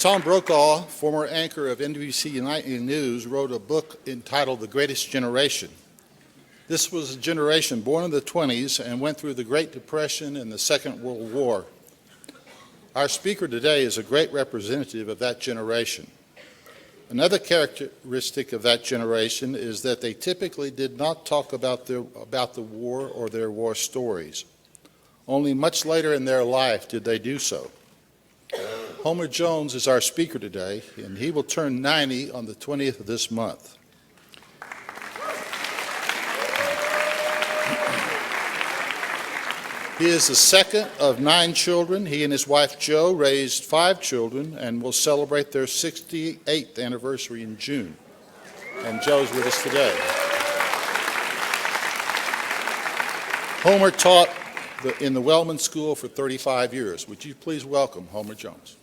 Tom Brokaw, former anchor of NBC Nightly News, wrote a book entitled The Greatest Generation. This was a generation born in the 20s and went through the Great Depression and the Second World War. Our speaker today is a great representative of that generation. Another characteristic of that generation is that they typically did not talk about the war or their war stories. Only much later in their life did they do so. Homer Jones is our speaker today, and he will turn 90 on the 20th of this month. He is the second of 9 children. He and his wife Jo raised 5 children and will celebrate their 68th anniversary in June. And Jo's with us today. Homer taught in the Wellman School for 35 years. Would you please welcome Homer Jones?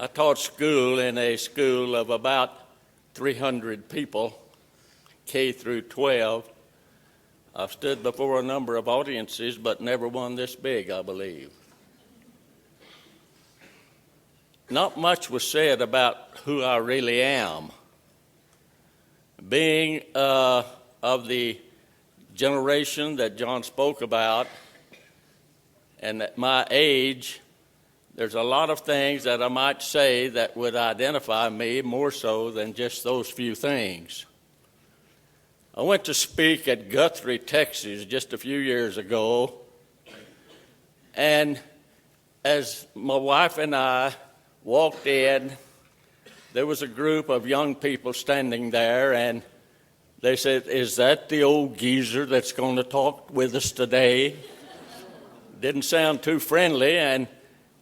I taught school in a school of about 300 people, K through 12. I've stood before a number of audiences, but never one this big, I believe. Not much was said about who I really am. Being of the generation that John spoke about, and at my age, there's a lot of things that I might say that would identify me more so than just those few things. I went to speak at Guthrie, Texas, just a few years ago, and as my wife and I walked in, there was a group of young people standing there, and they said, "Is that the old geezer that's going to talk with us today?" Didn't sound too friendly, and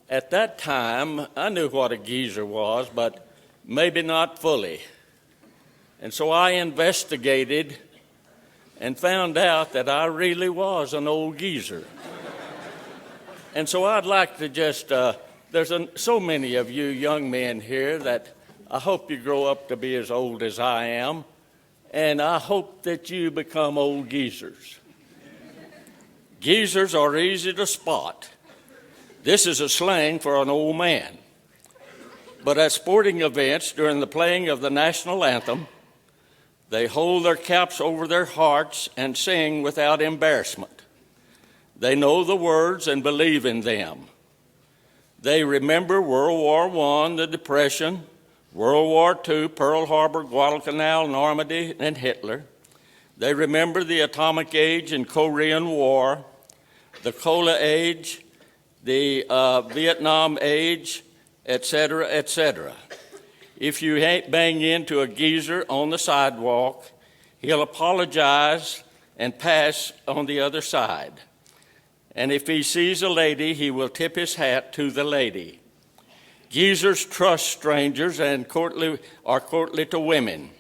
at that time, I knew what a geezer was, but maybe not fully. And so I investigated and found out that I really was an old geezer. And so I'd like to just, there's so many of you young men here that I hope you grow up to be as old as I am, and I hope that you become old geezers. Geezers are easy to spot. This is a slang for an old man. But at sporting events during the playing of the national anthem, they hold their caps over their hearts and sing without embarrassment. They know the words and believe in them. They remember World War I, the Depression, World War II, Pearl Harbor, Guadalcanal, Normandy, and Hitler. They remember the atomic age and Korean War, the Cola age, the Vietnam age, etc., etc. If you bang into a geezer on the sidewalk, he'll apologize and pass on the other side. And if he sees a lady, he will tip his hat to the lady. Geezers trust strangers and are courtly to women.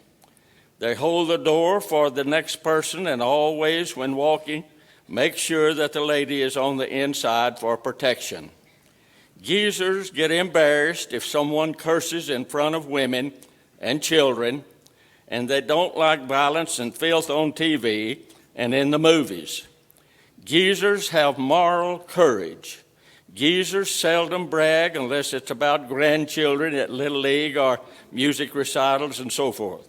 They hold the door for the next person and always, when walking, make sure that the lady is on the inside for protection. Geezers get embarrassed if someone curses in front of women and children, and they don't like violence and filth on TV and in the movies. Geezers have moral courage. Geezers seldom brag unless it's about grandchildren at Little League or music recitals and so forth.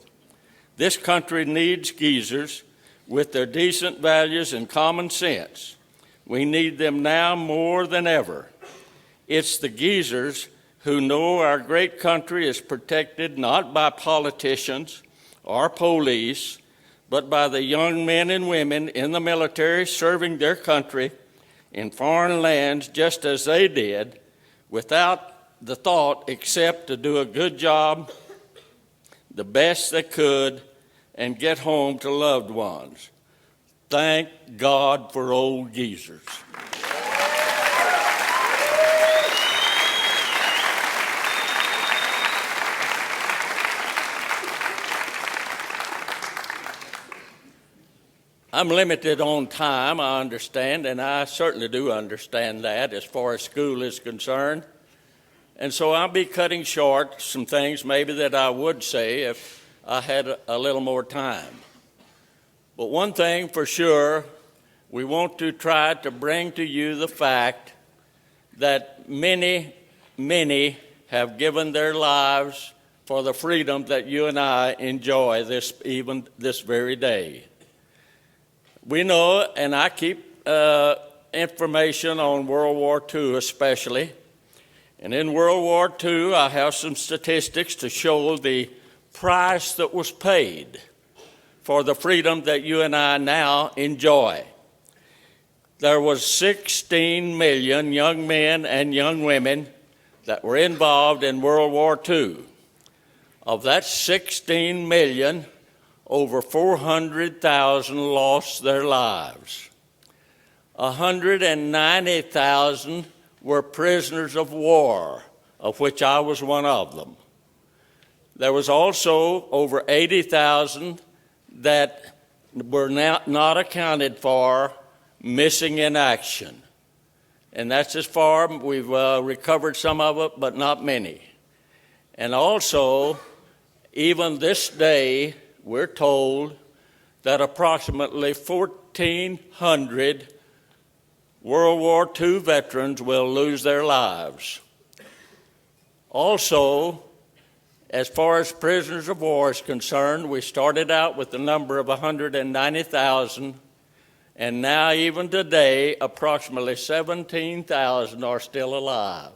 This country needs geezers with their decent values and common sense. We need them now more than ever. It's the geezers who know our great country is protected not by politicians or police, but by the young men and women in the military serving their country in foreign lands just as they did, without the thought except to do a good job, the best they could, and get home to loved ones. Thank God for old geezers. I'm limited on time, I understand, and I certainly do understand that as far as school is concerned. And so I'll be cutting short some things maybe that I would say if I had a little more time. But one thing for sure, we want to try to bring to you the fact that many, many have given their lives for the freedom that you and I enjoy even this very day. We know, and I keep information on World War II especially, and in World War II I have some statistics to show the price that was paid for the freedom that you and I now enjoy. There was 16 million young men and young women that were involved in World War II. Of that 16 million, over 400,000 lost their lives. 190,000 were prisoners of war, of which I was one of them. There was also over 80,000 that were not accounted for, missing in action. And that's as far. We've recovered some of it, but not many. And also, even this day, we're told that approximately 1,400 World War II veterans will lose their lives. Also, as far as prisoners of war is concerned, we started out with the number of 190,000, and now even today, approximately 17,000 are still alive.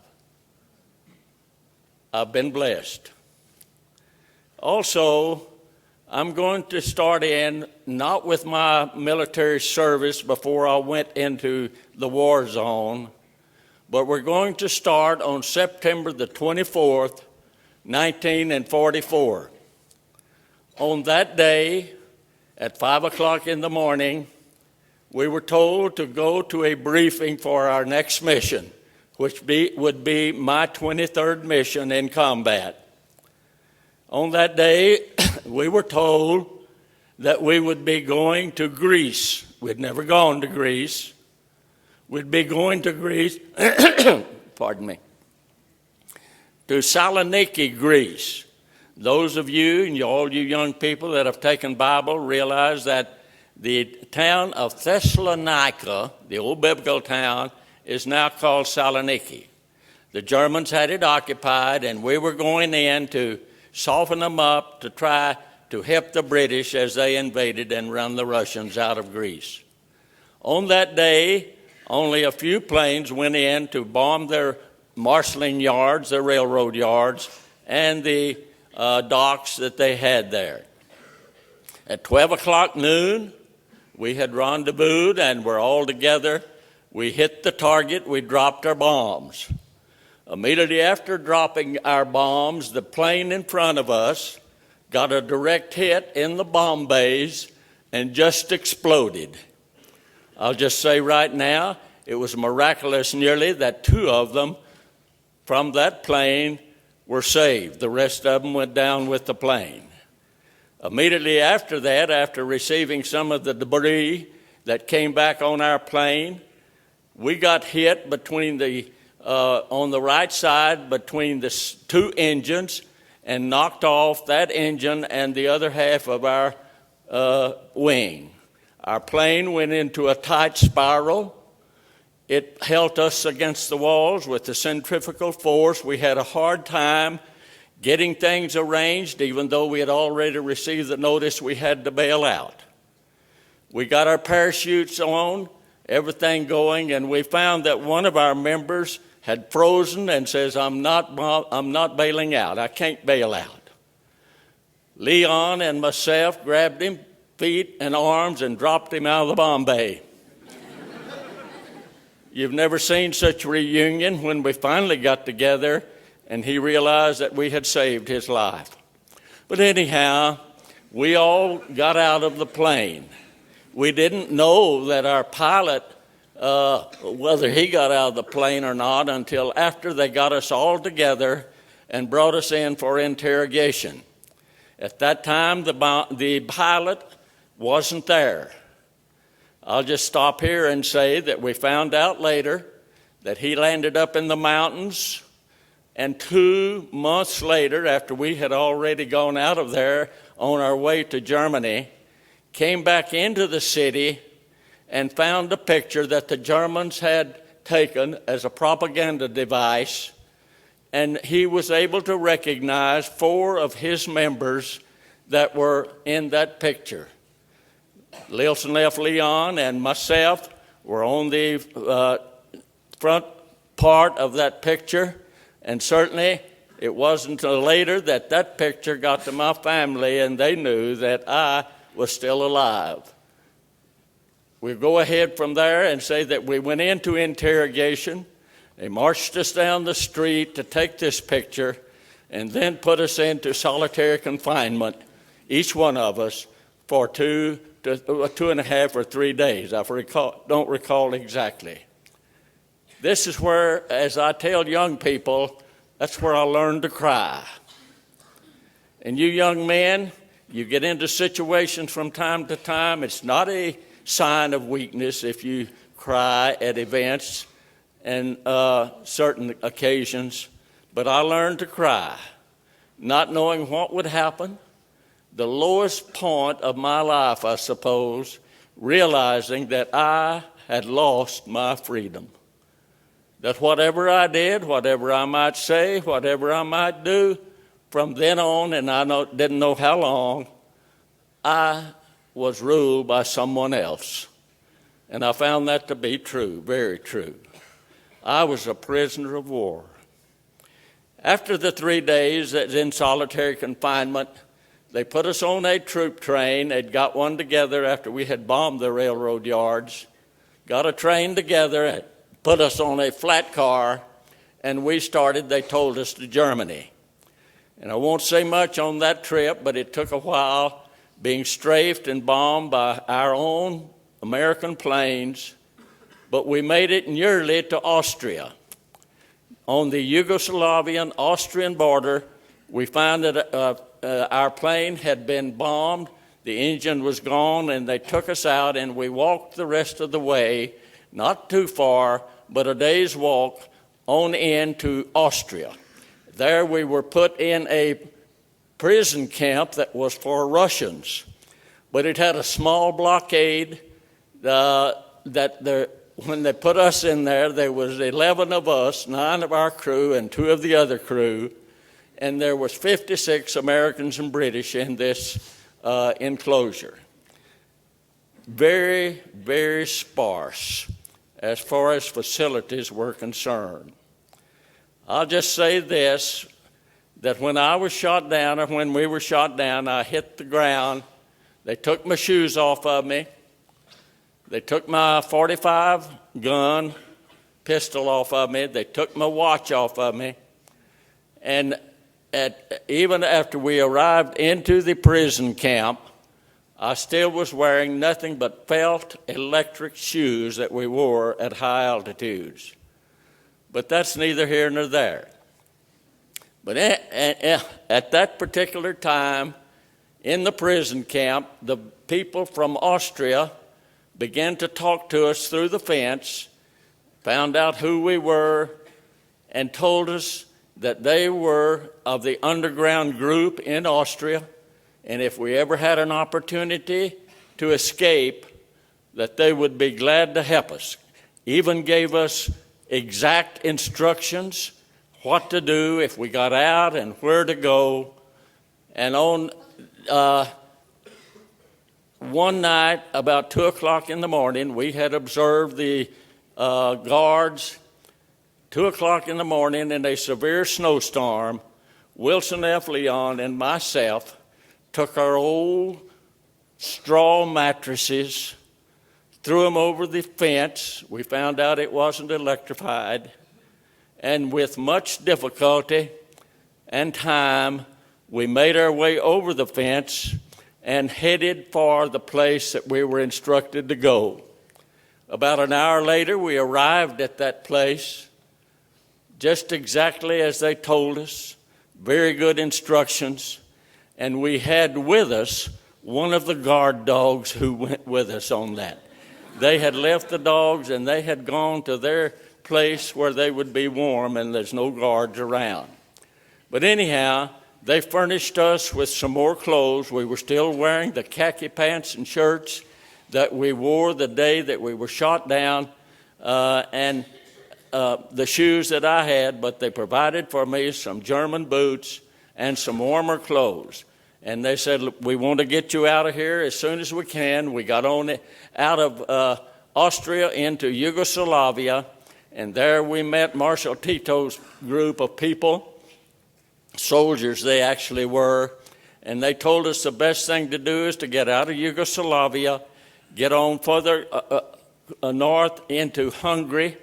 I've been blessed. Also, I'm going to start in not with my military service before I went into the war zone, but we're going to start on September the 24th, 1944. On that day, at 5 o'clock in the morning, we were told to go to a briefing for our next mission, which would be my 23rd mission in combat. On that day, we were told that we would be going to Greece. We'd never gone to Greece. We'd be going to Greece, pardon me, to Saloniki, Greece. Those of you, and all you young people that have taken Bible, realize that the town of Thessalonica, the old biblical town, is now called Saloniki. The Germans had it occupied, and we were going in to soften them up to try to help the British as they invaded and run the Russians out of Greece. On that day, only a few planes went in to bomb their marshalling yards, their railroad yards, and the docks that they had there. At 12 o'clock noon, we had rendezvoused and were all together. We hit the target. We dropped our bombs. Immediately after dropping our bombs, the plane in front of us got a direct hit in the bomb bays and just exploded. I'll just say right now, it was miraculous nearly that 2 of them from that plane were saved. The rest of them went down with the plane. Immediately after that, after receiving some of the debris that came back on our plane, we got hit between on the right side between the 2 engines and knocked off that engine and the other half of our wing. Our plane went into a tight spiral. It held us against the walls with the centrifugal force. We had a hard time getting things arranged, even though we had already received the notice we had to bail out. We got our parachutes on, everything going, and we found that one of our members had frozen and says, I'm not bailing out. I can't bail out. Leon and myself grabbed him, feet and arms, and dropped him out of the bomb bay. You've never seen such a reunion when we finally got together and he realized that we had saved his life. But anyhow, we all got out of the plane. We didn't know that our pilot, whether he got out of the plane or not, until after they got us all together and brought us in for interrogation. At that time, the pilot wasn't there. I'll just stop here and say that we found out later that he landed up in the mountains And 2 months later, after we had already gone out of there on our way to Germany, came back into the city and found a picture that the Germans had taken as a propaganda device, and he was able to recognize 4 of his members that were in that picture. Lilson F. Leon and myself were on the front part of that picture, and certainly it wasn't until later that that picture got to my family and they knew that I was still alive. We go ahead from there and say that we went into interrogation. They marched us down the street to take this picture and then put us into solitary confinement, each one of us, for 2.5 or 3 days. I don't recall exactly. This is where, as I tell young people, that's where I learned to cry. And you young men, you get into situations from time to time. It's not a sign of weakness if you cry at events and certain occasions, but I learned to cry, not knowing what would happen. The lowest point of my life, I suppose, realizing that I had lost my freedom. That whatever I did, whatever I might say, whatever I might do, from then on, and I didn't know how long, I was ruled by someone else. And I found that to be true, very true. I was a prisoner of war. After the 3 days in solitary confinement, they put us on a troop train. They'd got one together after we had bombed the railroad yards, got a train together, put us on a flat car, and we started, they told us, to Germany. And I won't say much on that trip, but it took a while, being strafed and bombed by our own American planes, but we made it nearly to Austria. On the Yugoslavian-Austrian border, we found that our plane had been bombed, the engine was gone, and they took us out, and we walked the rest of the way, not too far, but a day's walk on into Austria. There we were put in a prison camp that was for Russians, but it had a small blockade when they put us in there was 11 of us, 9 of our crew and 2 of the other crew, and there was 56 Americans and British in this enclosure. Very, very sparse as far as facilities were concerned. I'll just say this, that when I was shot down, or when we were shot down, I hit the ground. They took my shoes off of me. They took my .45 gun, pistol off of me. They took my watch off of me. And even after we arrived into the prison camp, I still was wearing nothing but felt electric shoes that we wore at high altitudes. But that's neither here nor there. But at that particular time, in the prison camp, the people from Austria began to talk to us through the fence, found out who we were, and told us that they were of the underground group in Austria, and if we ever had an opportunity to escape, that they would be glad to help us. Even gave us exact instructions what to do if we got out and where to go. And on one night, about 2 o'clock in the morning, we had observed the guards. 2 o'clock in the morning in a severe snowstorm, Wilson F. Leon and myself took our old straw mattresses, threw them over the fence. We found out it wasn't electrified. And with much difficulty and time, we made our way over the fence and headed for the place that we were instructed to go. About an hour later, we arrived at that place, just exactly as they told us, very good instructions, and we had with us one of the guard dogs who went with us on that. They had left the dogs and they had gone to their place where they would be warm and there's no guards around. But anyhow, they furnished us with some more clothes. We were still wearing the khaki pants and shirts that we wore the day that we were shot down, and the shoes that I had, but they provided for me some German boots and some warmer clothes. And they said, "Look, we want to get you out of here as soon as we can." We got on out of Austria into Yugoslavia, and there we met Marshal Tito's group of people, soldiers they actually were, and they told us the best thing to do is to get out of Yugoslavia, get on further north into Hungary,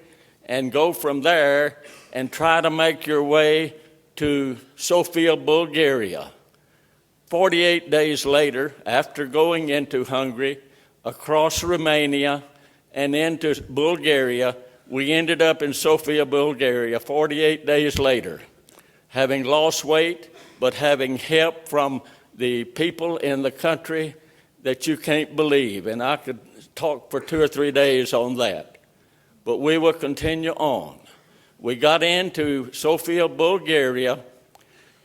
and go from there and try to make your way to Sofia, Bulgaria. 48 days later, after going into Hungary, across Romania, and into Bulgaria, we ended up in Sofia, Bulgaria 48 days later, having lost weight, but having help from the people in the country that you can't believe. And I could talk for 2 or 3 days on that. But we will continue on. We got into Sofia, Bulgaria,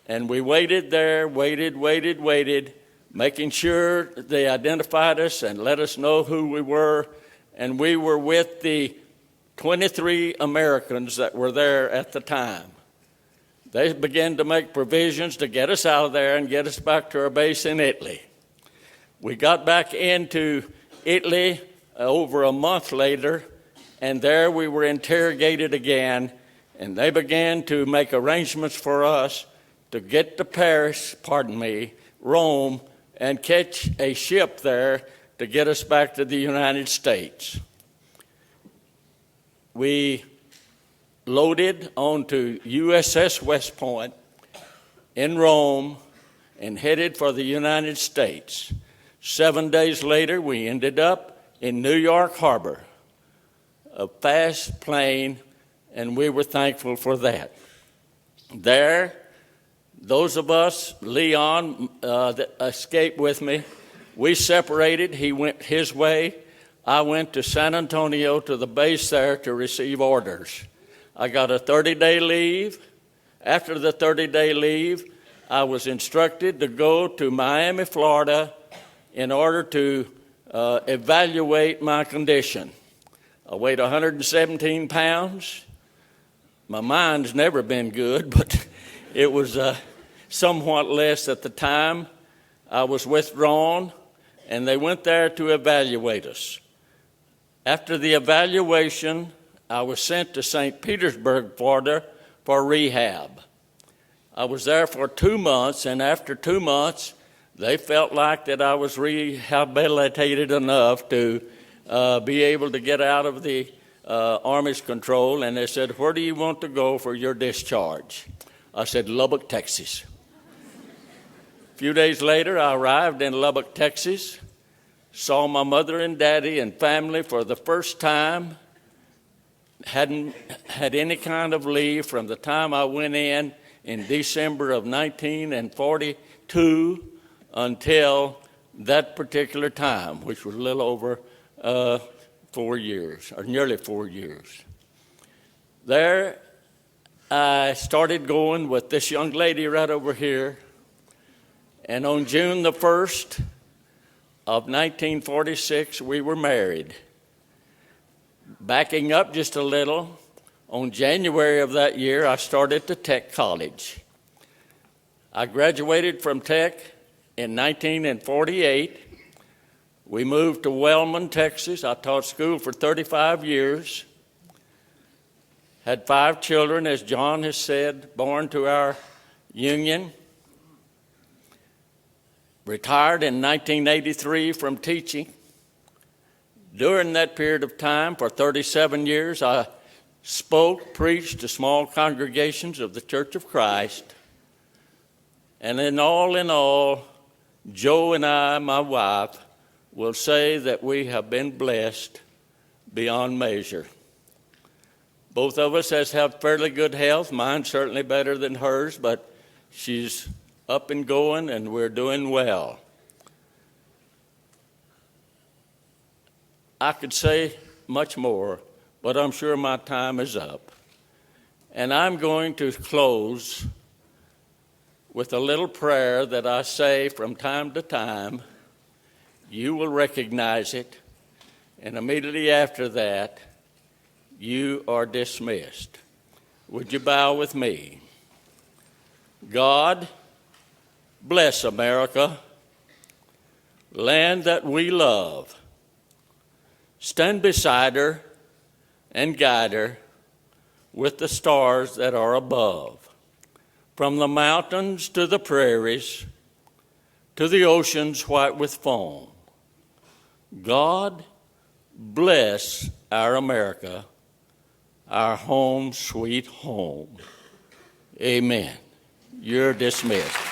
and we waited there, waited, making sure they identified us and let us know who we were. And we were with the 23 Americans that were there at the time. They began to make provisions to get us out of there and get us back to our base in Italy. We got back into Italy over a month later, and there we were interrogated again, and they began to make arrangements for us to get to Rome, and catch a ship there to get us back to the United States. We loaded onto USS West Point in Rome and headed for the United States. 7 days later, we ended up in New York Harbor, a fast plane, and we were thankful for that. There, those of us, Leon, that escaped with me, we separated. He went his way. I went to San Antonio to the base there to receive orders. I got a 30-day leave. After the 30-day leave, I was instructed to go to Miami, Florida, in order to evaluate my condition. I weighed 117 pounds. My mind's never been good, but it was somewhat less at the time. I was withdrawn, and they went there to evaluate us. After the evaluation, I was sent to St. Petersburg, Florida, for rehab. I was there for 2 months, and after 2 months, they felt like that I was rehabilitated enough to be able to get out of the Army's control, and they said, "Where do you want to go for your discharge?" I said, "Lubbock, Texas." A few days later, I arrived in Lubbock, Texas, saw my mother and daddy and family for the first time. Hadn't had any kind of leave from the time I went in December of 1942 until that particular time, which was a little over 4 years, or nearly 4 years. There, I started going with this young lady right over here, and on June the 1st of 1946, we were married. Backing up just a little, on January of that year, I started to Tech College. I graduated from Tech in 1948. We moved to Wellman, Texas. I taught school for 35 years. Had 5 children, as John has said, born to our union. Retired in 1983 from teaching. During that period of time, for 37 years, I preached to small congregations of the Church of Christ. And in all, Joe and I, my wife, will say that we have been blessed beyond measure. Both of us have fairly good health. Mine's certainly better than hers, but she's up and going, and we're doing well. I could say much more, but I'm sure my time is up. And I'm going to close with a little prayer that I say from time to time. You will recognize it, and immediately after that, you are dismissed. Would you bow with me? God, bless America, land that we love. Stand beside her and guide her with the stars that are above. From the mountains to the prairies, to the oceans white with foam. God, bless our America, our home, sweet home. Amen. You're dismissed.